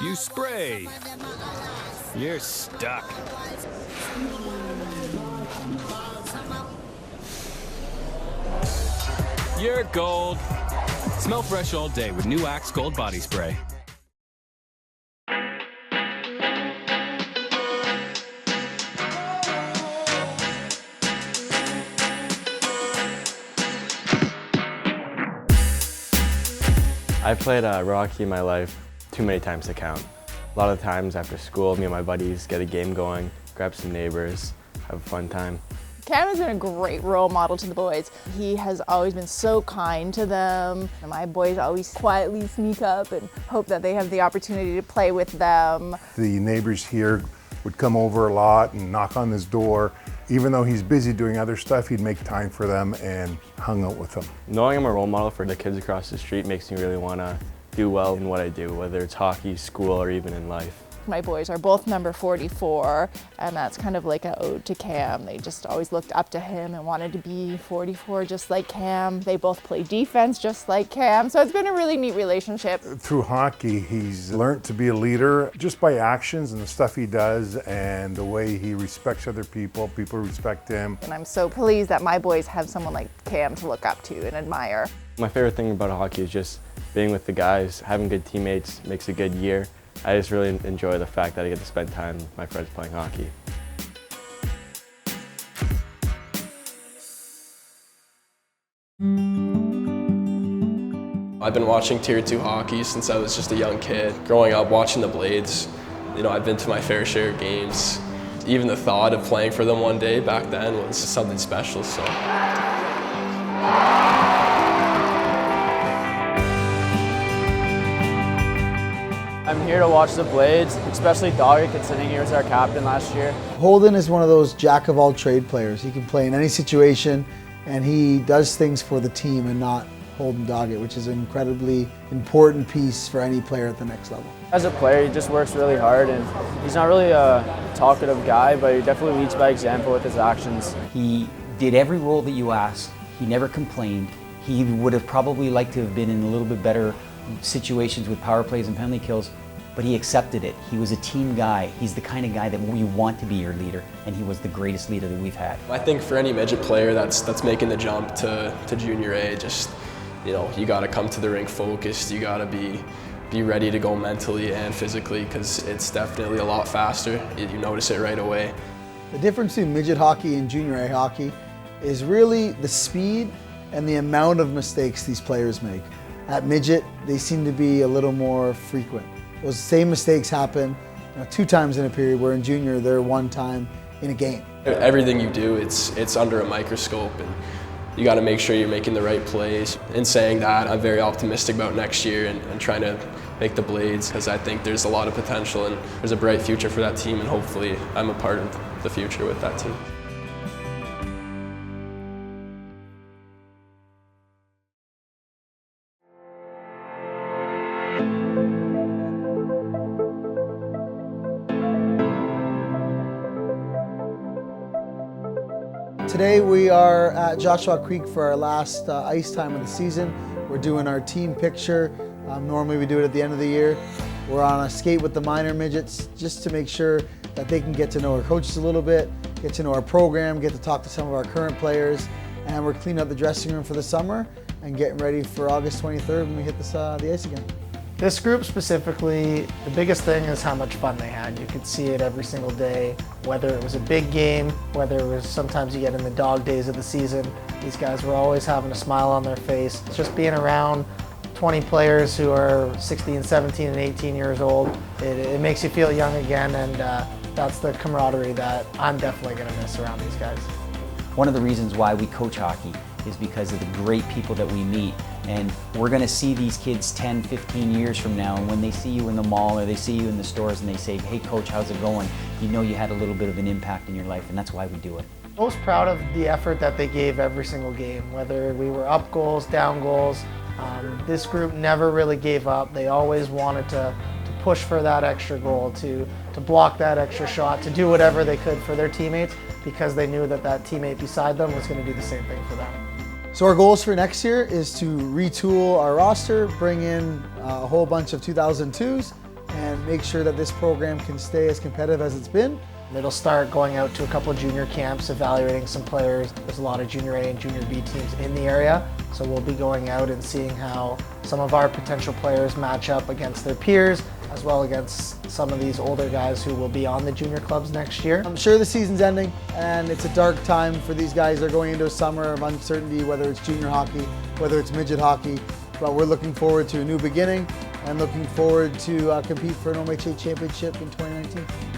You spray. You're stuck. You're gold. Smell fresh all day with new Axe Gold Body Spray. I've played road hockey in my life too many times to count. A lot of times after school, me and my buddies get a game going, grab some neighbors, have a fun time. Cam has been a great role model to the boys. He has always been so kind to them. My boys always quietly sneak up and hope that they have the opportunity to play with them. The neighbors here would come over a lot and knock on his door. Even though he's busy doing other stuff, he'd make time for them and hung out with them. Knowing I'm a role model for the kids across the street makes me really want to do well in what I do, whether it's hockey, school, or even in life. My boys are both number 44, and that's kind of like an ode to Cam. They just always looked up to him and wanted to be 44 just like Cam. They both play defense just like Cam, so it's been a really neat relationship. Through hockey, he's learned to be a leader just by actions and the stuff he does and the way he respects other people. People respect him. And I'm so pleased that my boys have someone like Cam to look up to and admire. My favorite thing about hockey is just being with the guys, having good teammates makes a good year. I just really enjoy the fact that I get to spend time with my friends playing hockey. I've been watching Tier 2 hockey since I was just a young kid. Growing up watching the Blades, I've been to my fair share of games. Even the thought of playing for them one day back then was something special. So. I'm here to watch the Blades, especially Doggett, considering he was our captain last year. Holden is one of those jack-of-all-trade players. He can play in any situation, and he does things for the team and not Holden Doggett, which is an incredibly important piece for any player at the next level. As a player, he just works really hard, and he's not really a talkative guy, but he definitely leads by example with his actions. He did every role that you asked. He never complained. He would have probably liked to have been in a little bit better situations with power plays and penalty kills, but he accepted it. He was a team guy. He's the kind of guy that you want to be your leader, and he was the greatest leader that we've had. I think for any midget player that's making the jump to junior A, just you got to come to the rink focused. You got to be ready to go mentally and physically, because it's definitely a lot faster. You notice it right away. The difference between midget hockey and junior A hockey is really the speed and the amount of mistakes these players make. At midget, they seem to be a little more frequent. Those same mistakes happen 2 times in a period, where in junior, they're 1 time in a game. Everything you do, it's under a microscope, and you got to make sure you're making the right plays. In saying that, I'm very optimistic about next year and trying to make the Blades, because I think there's a lot of potential and there's a bright future for that team, and hopefully I'm a part of the future with that team. Today we are at Joshua Creek for our last ice time of the season. We're doing our team picture. Normally we do it at the end of the year. We're on a skate with the minor midgets just to make sure that they can get to know our coaches a little bit, get to know our program, get to talk to some of our current players, and we're cleaning up the dressing room for the summer and getting ready for August 23rd when we hit the ice again. This group specifically, the biggest thing is how much fun they had. You could see it every single day, whether it was a big game, whether it was sometimes you get in the dog days of the season. These guys were always having a smile on their face. Just being around 20 players who are 16, 17, and 18 years old, it makes you feel young again, and that's the camaraderie that I'm definitely going to miss around these guys. One of the reasons why we coach hockey is because of the great people that we meet. And we're going to see these kids 10, 15 years from now, and when they see you in the mall or they see you in the stores and they say, hey coach, how's it going? You know you had a little bit of an impact in your life, and that's why we do it. Most proud of the effort that they gave every single game, whether we were up goals, down goals. This group never really gave up. They always wanted to push for that extra goal, to block that extra shot, to do whatever they could for their teammates, because they knew that that teammate beside them was going to do the same thing for them. So our goals for next year is to retool our roster, bring in a whole bunch of 2002s, and make sure that this program can stay as competitive as it's been. It'll start going out to a couple junior camps, evaluating some players. There's a lot of junior A and junior B teams in the area, so we'll be going out and seeing how some of our potential players match up against their peers, as well against some of these older guys who will be on the junior clubs next year. I'm sure the season's ending, and it's a dark time for these guys. They're going into a summer of uncertainty, whether it's junior hockey, whether it's midget hockey, but we're looking forward to a new beginning and looking forward to compete for an OMHA championship in 2019.